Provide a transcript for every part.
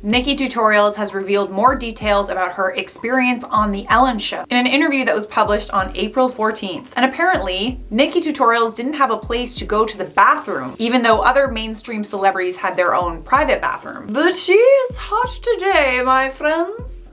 NikkieTutorials has revealed more details about her experience on The Ellen Show in an interview that was published on April 14th. And apparently, NikkieTutorials didn't have a place to go to the bathroom, even though other mainstream celebrities had their own private bathroom. But she is hot today, my friends.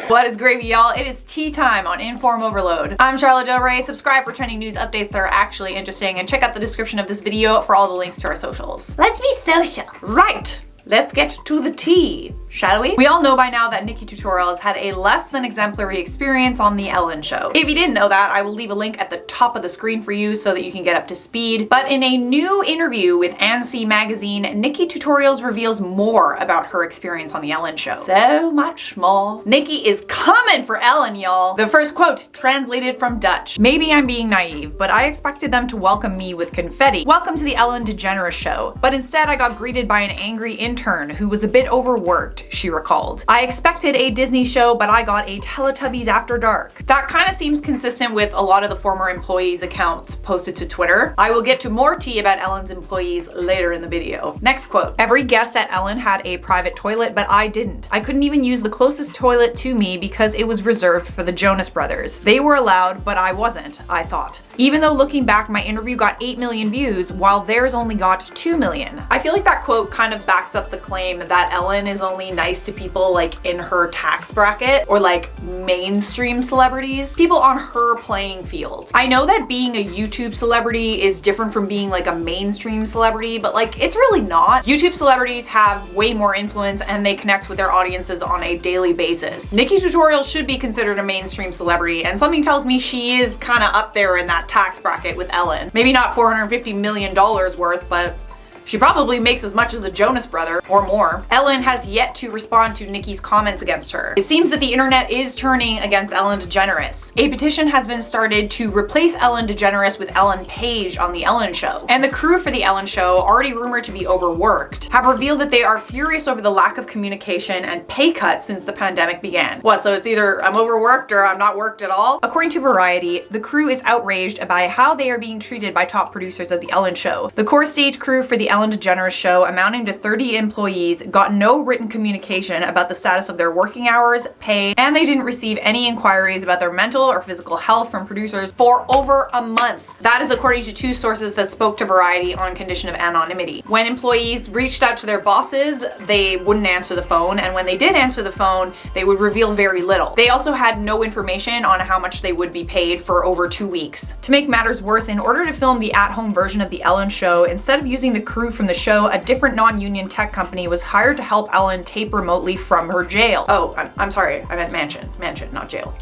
What is gravy, y'all? It is tea time on InformOverload. I'm Charlotte Del Rey. Subscribe for trending news updates that are actually interesting, and check out the description of this video for all the links to our socials. Let's be social. Right! Let's get to the tea, shall we? We all know by now that NikkieTutorials had a less than exemplary experience on The Ellen Show. If you didn't know that, I will leave a link at the top of the screen for you so that you can get up to speed. But in a new interview with ANC magazine, NikkieTutorials reveals more about her experience on The Ellen Show. So much more. Nikkie is coming for Ellen, y'all. The first quote, translated from Dutch. Maybe I'm being naive, but I expected them to welcome me with confetti. Welcome to the Ellen Degeneres show. But instead I got greeted by an angry intern who was a bit overworked, she recalled. I expected a Disney show, but I got a Teletubbies After Dark. That kind of seems consistent with a lot of the former employees' accounts posted to Twitter. I will get to more tea about Ellen's employees later in the video. Next quote. Every guest at Ellen had a private toilet, but I didn't. I couldn't even use the closest toilet to me because it was reserved for the Jonas Brothers. They were allowed, but I wasn't, I thought. Even though looking back, my interview got 8 million views, while theirs only got 2 million. I feel like that quote kind of backs up the claim that Ellen is only nice to people like in her tax bracket or like mainstream celebrities, people on her playing field. I know that being a YouTube celebrity is different from being like a mainstream celebrity, but like it's really not. YouTube celebrities have way more influence and they connect with their audiences on a daily basis. NikkieTutorials should be considered a mainstream celebrity, and something tells me she is kind of up there in that tax bracket with Ellen. Maybe not $450 million worth, but she probably makes as much as a Jonas Brother, or more. Ellen has yet to respond to Nikkie's comments against her. It seems that the internet is turning against Ellen DeGeneres. A petition has been started to replace Ellen DeGeneres with Ellen Page on The Ellen Show. And the crew for The Ellen Show, already rumored to be overworked, have revealed that they are furious over the lack of communication and pay cuts since the pandemic began. What, so it's either I'm overworked or I'm not worked at all? According to Variety, the crew is outraged by how they are being treated by top producers of The Ellen Show. The core stage crew for The Ellen DeGeneres show, amounting to 30 employees, got no written communication about the status of their working hours, pay, and they didn't receive any inquiries about their mental or physical health from producers for over a month. That is according to 2 sources that spoke to Variety on condition of anonymity. When employees reached out to their bosses, they wouldn't answer the phone, and when they did answer the phone, they would reveal very little. They also had no information on how much they would be paid for over 2 weeks. To make matters worse, in order to film the at-home version of The Ellen Show, instead of using the crew from the show, a different non-union tech company was hired to help Ellen tape remotely from her jail. Oh, I'm sorry, I meant mansion, not jail.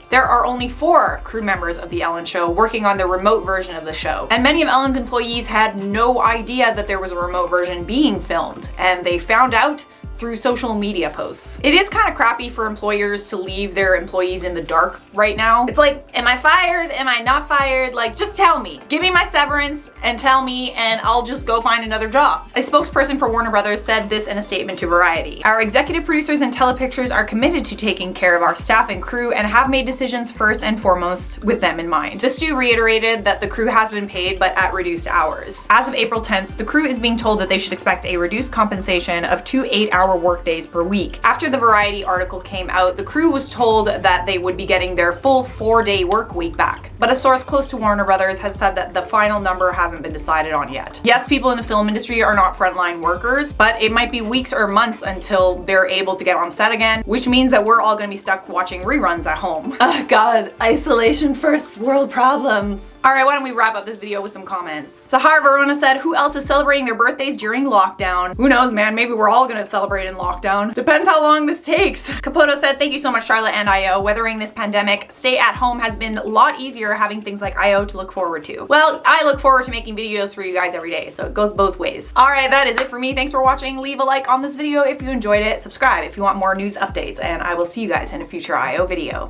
There are only 4 crew members of The Ellen Show working on the remote version of the show, and many of Ellen's employees had no idea that there was a remote version being filmed, and they found out through social media posts. It is kind of crappy for employers to leave their employees in the dark right now. It's like, am I fired? Am I not fired? Like, just tell me. Give me my severance and tell me, and I'll just go find another job. A spokesperson for Warner Brothers said this in a statement to Variety. Our executive producers and telepictures are committed to taking care of our staff and crew and have made decisions first and foremost with them in mind. The Stu reiterated that the crew has been paid, but at reduced hours. As of April 10th, the crew is being told that they should expect a reduced compensation of 2 8-hour work days per week. After the Variety article came out, the crew was told that they would be getting their full 4-day work week back. But a source close to Warner Brothers has said that the final number hasn't been decided on yet. Yes, people in the film industry are not frontline workers, but it might be weeks or months until they're able to get on set again, which means that we're all gonna be stuck watching reruns at home. Oh God, isolation first world problems. Alright, why don't we wrap up this video with some comments. Sahar Verona said, who else is celebrating their birthdays during lockdown? Who knows, man, maybe we're all gonna celebrate in lockdown. Depends how long this takes. Capoto said, thank you so much, Charlotte and IO. Weathering this pandemic, stay at home has been a lot easier having things like IO to look forward to. Well, I look forward to making videos for you guys every day, so it goes both ways. Alright, that is it for me. Thanks for watching. Leave a like on this video if you enjoyed it. Subscribe if you want more news updates, and I will see you guys in a future IO video.